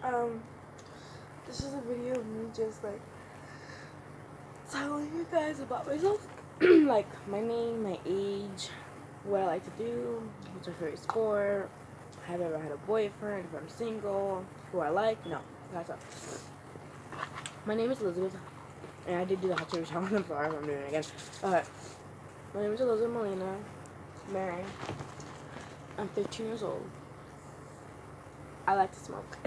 Um, this is a video of me just like telling you guys about myself. Like my name, my age, what I like to do, what's my favorite sport, have I ever had a boyfriend, if I'm single, who I like, no. That's all. My name is Elizabeth, and I did do the hot tub challenge. I'm sorry if I'm doing it again. Okay. My name is Elizabeth Molina, married. I'm 15 years old. I like to smoke.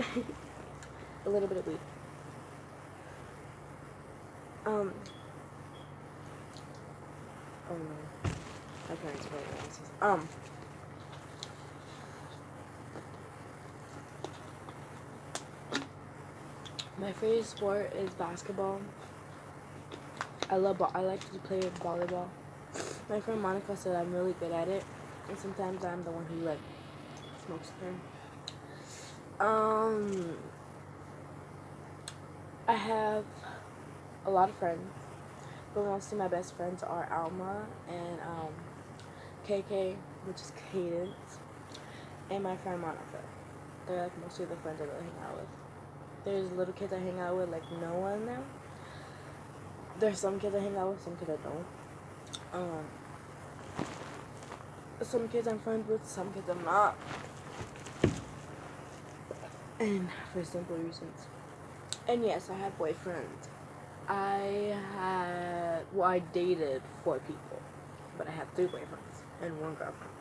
A little bit of weed. Um, oh no. My parents are really racist. My favorite sport is basketball. I like to play volleyball. My friend Monica said I'm really good at it, and sometimes I'm the one who like smokes her. I have a lot of friends, but mostly my best friends are Alma and KK, which is Cadence, and my friend Monica. They're like mostly the friends I really hang out with. There's little kids I hang out with, like no one now. There's some kids I hang out with, some kids I don't. Some kids I'm friends with, some kids I'm not. And for simple reasons. And yes, I had boyfriends. I dated 4 people, but I had 3 boyfriends and 1 girlfriend.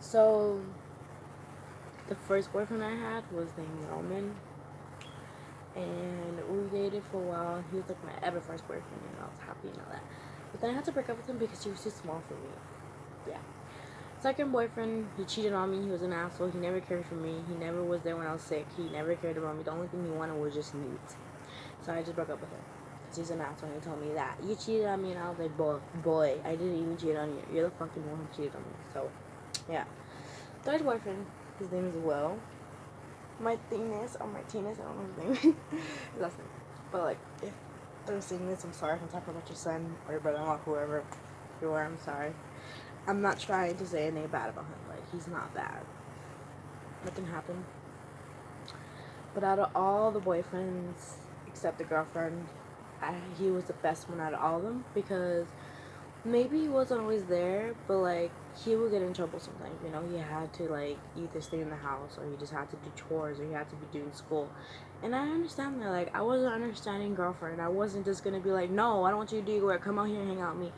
So, the first boyfriend I had was named Roman, and we dated for a while. He was like my ever first boyfriend, and I was happy and all that. But then I had to break up with him because he was too small for me. Yeah. Second boyfriend, he cheated on me. He was an asshole. He never cared for me. He never was there when I was sick. He never cared about me. The only thing he wanted was just meat. So I just broke up with him. Because he's an asshole. And he told me that. You cheated on me. And I was like, boy, I didn't even cheat on you. You're the fucking one who cheated on me. So, yeah. Third boyfriend, his name is Will. Martinez or Martinez, I don't know his name. His last name. But, like, if they're seeing this, I'm sorry if I'm talking about your son or your brother-in-law, whoever you are, I'm sorry. I'm not trying to say anything bad about him. Like, he's not bad. Nothing happened. But out of all the boyfriends, except the girlfriend, he was the best one out of all of them because maybe he wasn't always there, but like he would get in trouble sometimes. You know, he had to like either stay in the house or he just had to do chores or he had to be doing school. And I understand that. Like, I wasn't understanding girlfriend. I wasn't just gonna be like, no, I don't want you to do your work. Come out here and hang out with me.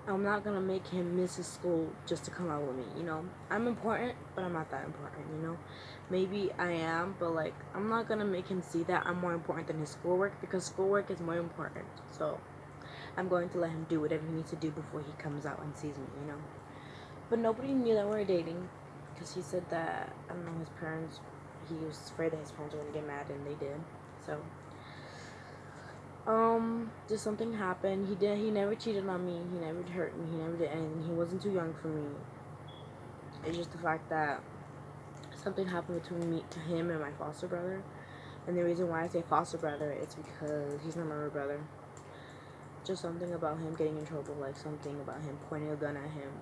I'm not gonna make him miss his school just to come out with me, you know? I'm important, but I'm not that important, you know? Maybe I am, but like, I'm not gonna make him see that I'm more important than his schoolwork because schoolwork is more important. So, I'm going to let him do whatever he needs to do before he comes out and sees me, you know? But nobody knew that we were dating because he said that, I don't know, his parents, he was afraid that his parents were gonna get mad, and they did. So, just something happened. He never cheated on me. He never hurt me. He never did anything. He wasn't too young for me. It's just the fact that something happened between me to him and my foster brother. And the reason why I say foster brother is because he's not my real brother. Just something about him getting in trouble, like something about him pointing a gun at him,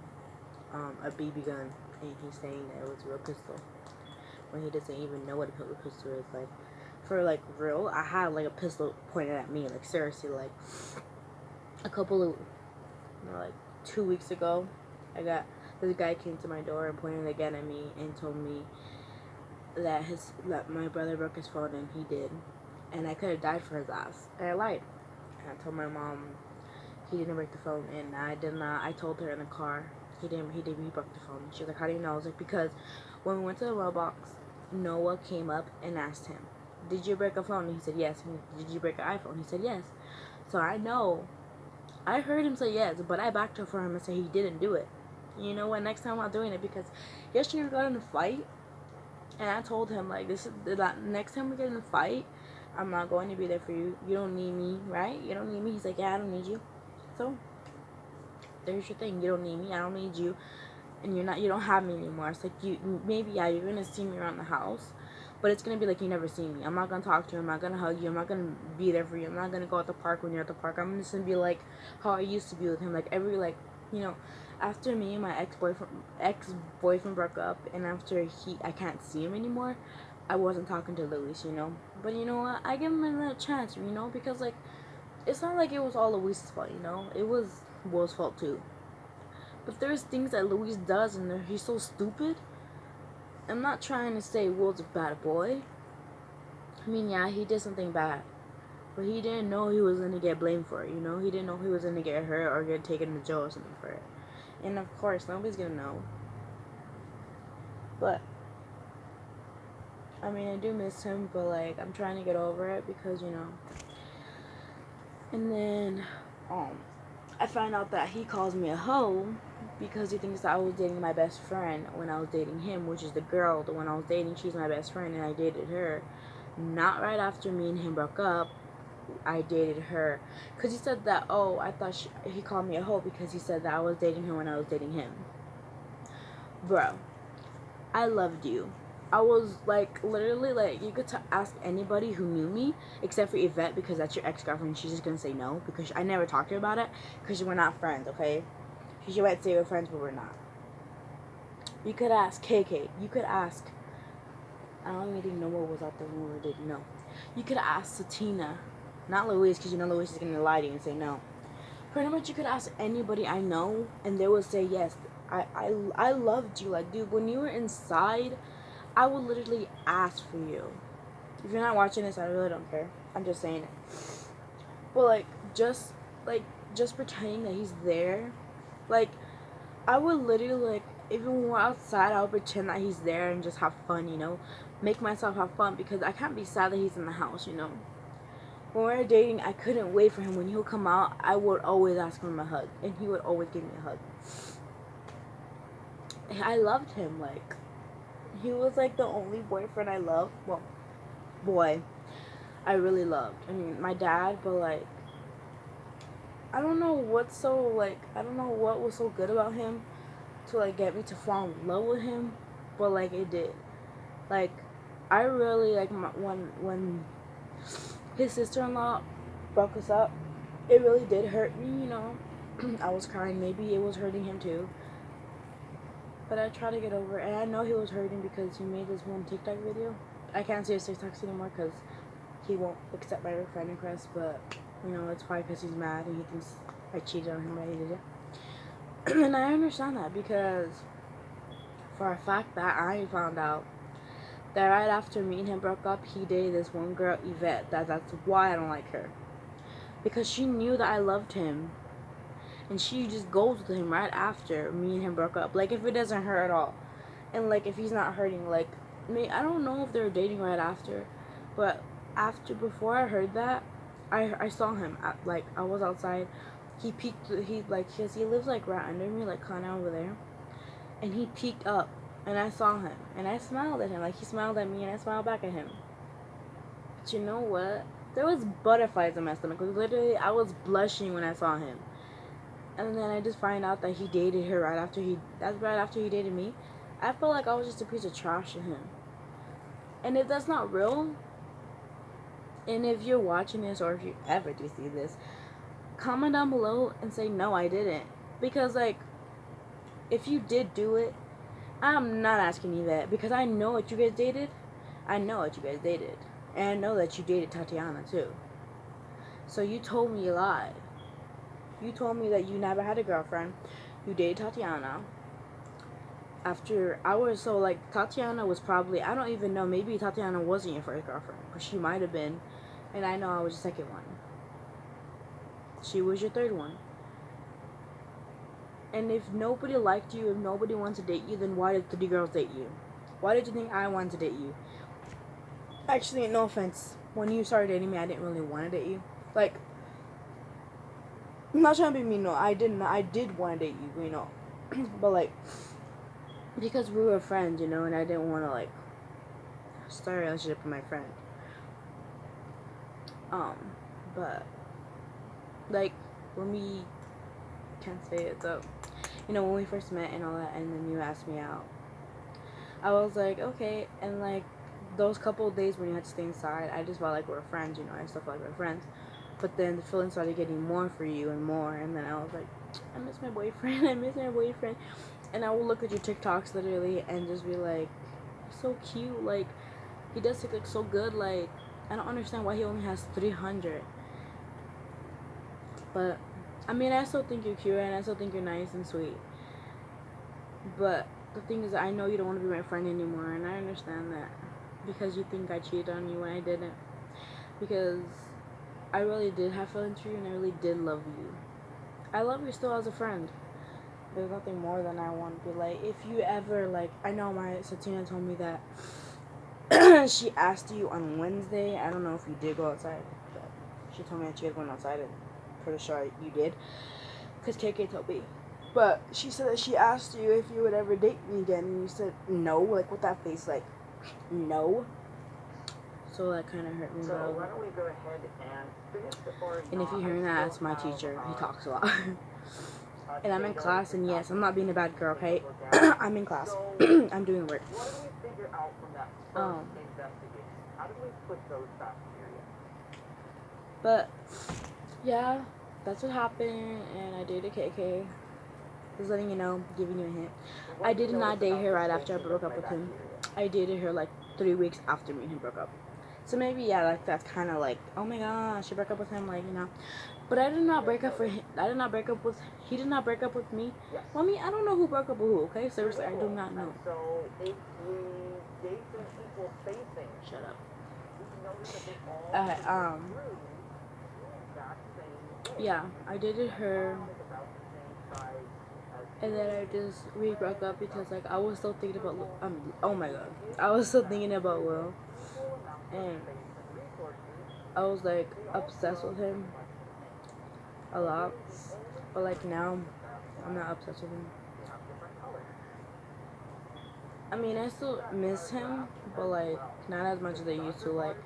a BB gun, and he's saying that it was a real pistol when he doesn't even know what a pistol is. Like, for like real, I had like a pistol pointed at me, like seriously, like a couple of like 2 weeks ago, this guy came to my door and pointed a gun at me and told me that my brother broke his phone, and he did, and I could have died for his ass. And I lied. And I told my mom he didn't break the phone, and I did not. I told her in the car he didn't. He broke the phone. She was like, "How do you know?" I was like, "Because when we went to the Roblox, Noah came up and asked him, 'Did you break a phone?' And he said yes. And did you break an iPhone? He said yes. So I know. I heard him say yes, but I backed up for him and said he didn't do it. You know what? Next time I'm not doing it because yesterday we got in a fight, and I told him like this is that next time we get in a fight, I'm not going to be there for you. You don't need me, right? You don't need me. He's like, yeah, I don't need you. So there's your thing. You don't need me. I don't need you, and you're not. You don't have me anymore. It's like maybe yeah, you're gonna see me around the house, but it's gonna be like you never see me. I'm not gonna talk to you. I'm not gonna hug you. I'm not gonna be there for you. I'm not gonna go at the park when you're at the park. I'm just gonna be like how I used to be with him. Like every like you know, after me and my ex boyfriend broke up, and after I can't see him anymore. I wasn't talking to Luis, you know. But you know what? I give him another chance, you know, because like it's not like it was all Luis's fault, you know. It was Will's fault too. But there's things that Luis does, and he's so stupid. I'm not trying to say Will's a bad boy. I mean, yeah, he did something bad, but he didn't know he was gonna get blamed for it. You know, he didn't know he was gonna get hurt or get taken to jail or something for it. And of course, nobody's gonna know. But I mean, I do miss him, but like I'm trying to get over it because you know. And then, I find out that he calls me a hoe because he thinks that I was dating my best friend when I was dating him, which is the girl, the one I was dating. She's my best friend, and I dated her. Not right after me and him broke up. I dated her because he said that. Oh, I thought he called me a hoe because he said that I was dating her when I was dating him. Bro, I loved you. I was like literally like you could ask anybody who knew me except for Yvette because that's your ex-girlfriend. She's just gonna say no because I never talked to her about it because we're not friends. Okay, she might say we're friends but we're not. You could ask KK. You could ask. I don't even think Noah was out there when we didn't know. You could ask Satina, not Louise because you know Louise is gonna lie to you and say no. Pretty much you could ask anybody I know and they would say yes. I loved you. Like dude, when you were inside, I would literally ask for you. If you're not watching this, I really don't care. I'm just saying it. But like just pretending that he's there. Like I would literally like even when we're outside, I would pretend that he's there and just have fun, you know, make myself have fun because I can't be sad that he's in the house, you know. When we were dating, I couldn't wait for him. When he would come out, I would always ask him a hug, and he would always give me a hug. I loved him. Like he was like the only boyfriend I loved. Well, boy, I really loved. I mean, my dad, but like, I don't know what's so like. I don't know what was so good about him to like get me to fall in love with him, but like it did. Like, I really like when his sister-in-law broke us up. It really did hurt me, you know. I was crying. Maybe it was hurting him too. But I try to get over it. And I know he was hurting because he made this one TikTok video. I can't see his TikToks anymore because he won't accept my friend request. But, you know, it's probably because he's mad and he thinks I cheated on him when I did it. And I understand that because for a fact that I found out that right after me and him broke up, he dated this one girl, Yvette. That's why I don't like her. Because she knew that I loved him. And she just goes with him right after me and him broke up. Like, if it doesn't hurt at all. And, like, if he's not hurting, like, I don't know if they were dating right after. But before I heard that, I saw him. Like, I was outside. He peeked, because he lives, like, right under me, like, kind of over there. And he peeked up. And I saw him. And I smiled at him. Like, he smiled at me, and I smiled back at him. But you know what? There was butterflies in my stomach. Literally, I was blushing when I saw him. And then I just find out that he dated her that's right after he dated me. I felt like I was just a piece of trash to him. And if that's not real, and if you're watching this or if you ever do see this, comment down below and say no, I didn't. Because like, if you did do it, I'm not asking you that because I know what you guys dated. I know what you guys dated. And I know that you dated Tatiana too. So you told me you lied. You told me that you never had a girlfriend. You dated Tatiana. After I was so like Tatiana was probably I don't even know, maybe Tatiana wasn't your first girlfriend, but she might have been, and I know I was your second one. She was your third one. And if nobody liked you, if nobody wanted to date you, then why did 3 girls date you? Why did you think I wanted to date you? Actually, no offense. When you started dating me, I didn't really want to date you. Like, I'm not trying to be mean, no. I did want to date you, you know. But, like, because we were friends, you know, and I didn't want to, like, start a relationship with my friend. But, like, when we, can't say it, though. You know, when we first met and all that, and then you asked me out, I was like, okay, and, like, those couple of days when you had to stay inside, I just felt like we were friends, you know, I still felt like we were friends. But then the feeling started getting more for you and more, and then I was like, I miss my boyfriend, I miss my boyfriend. And I would look at your TikToks literally and just be like, so cute, like, He does take like so good. Like, I don't understand why he only has 300. But I mean, I still think you're cute and I still think you're nice and sweet. But the thing is, I know you don't want to be my friend anymore, and I understand that because you think I cheated on you when I didn't. Because I really did have feelings for you, and I really did love you. I love you still as a friend. There's nothing more than I want to be like. If you ever like, I know my Satina told me that she asked you on Wednesday. I don't know if you did go outside, but she told me that she was going outside, and pretty sure you did, because KK told me. But she said that she asked you if you would ever date me again, and you said no, like with that face, like no. So that kind of hurt me. So why don't we go ahead and finish the and if you're hearing that, it's my teacher. He talks a lot. And I'm in class, and yes, I'm not being a bad girl, okay? I'm in class. I'm doing work. What do we figure out from that first investigation? How do we put those bacteria? But yeah, that's what happened, and I dated KK. Just letting you know, giving you a hint. I did not date her right after I broke up with him. I dated her like 3 weeks after me and him broke up. So maybe yeah, like that's kind of like, oh my gosh, she broke up with him, like, you know. But I did not break up for him. I did not break up with. He did not break up with me. Well, I mean, I don't know who broke up with who. Okay, seriously, I do not know. So if we date some people facing, Shut up. uh, Yeah, I dated her, and then we broke up because like I was still thinking about oh my god, I was still thinking about Will, and I was like obsessed with him a lot, but like now I'm not obsessed with him. I mean, I still miss him, but like not as much as I used to. Like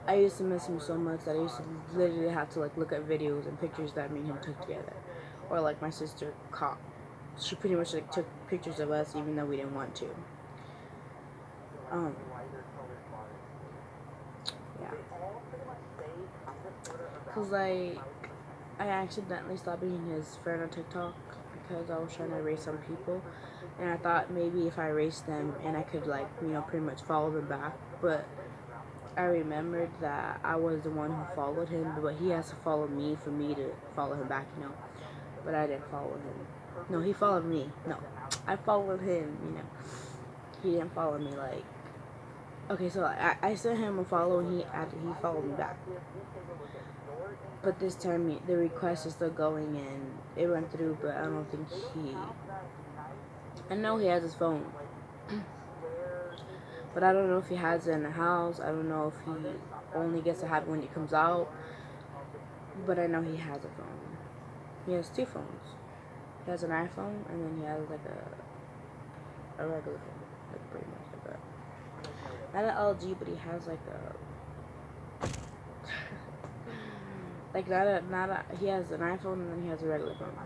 I used to miss him so much that I used to literally have to like look at videos and pictures that me and him took together, or like my sister caught. She pretty much like took pictures of us even though we didn't want to. Yeah. Cause like I accidentally stopped being his friend on TikTok because I was trying to erase some people, and I thought maybe if I erased them and I could like, you know, pretty much follow them back, but I remembered that I was the one who followed him, but he has to follow me for me to follow him back, you know. But I didn't follow him. No, he followed me. No, I followed him, you know. He didn't follow me, like. Okay, so I sent him a follow, and he followed me back. But this time the request is still going, and it went through, but I don't think I know he has his phone. But I don't know if he has it in the house. I don't know if he only gets to have it when he comes out. But I know he has a phone. He has 2 phones. He has an iPhone, and then he has like a regular phone. Like pretty much like a, not an LG, but he has like a like not a he has an iPhone, and then he has a regular phone.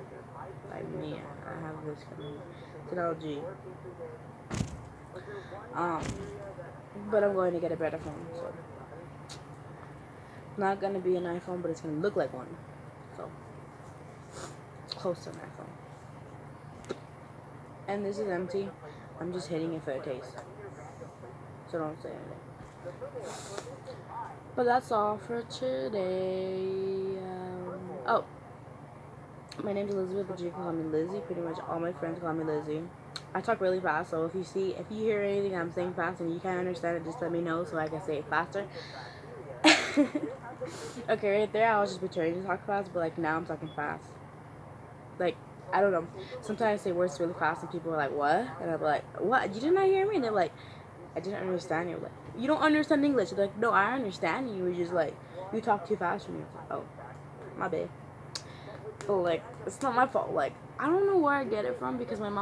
Like me, I have this kind of, it's an LG. But I'm going to get a better phone, so not gonna be an iPhone, but it's gonna look like one, so close to an iPhone. And this is empty. I'm just hitting it for a taste, so don't say anything. But that's all for today. Oh, my name's Elizabeth, but you can call me Lizzie. Pretty much all my friends call me Lizzie. I talk really fast, so if you hear anything I'm saying fast and you can't understand it, just let me know so I can say it faster. Okay, right there I was just pretending to talk fast, but like now I'm talking fast. Like, I don't know. Sometimes I say words really fast and people are like, what? And I'm like, what? You did not hear me? And they're like, I didn't understand you. Like, you don't understand English. They're like, no, I understand you. You're just like, you talk too fast for me. Like, oh, my bad. But like, it's not my fault. Like, I don't know where I get it from because my mom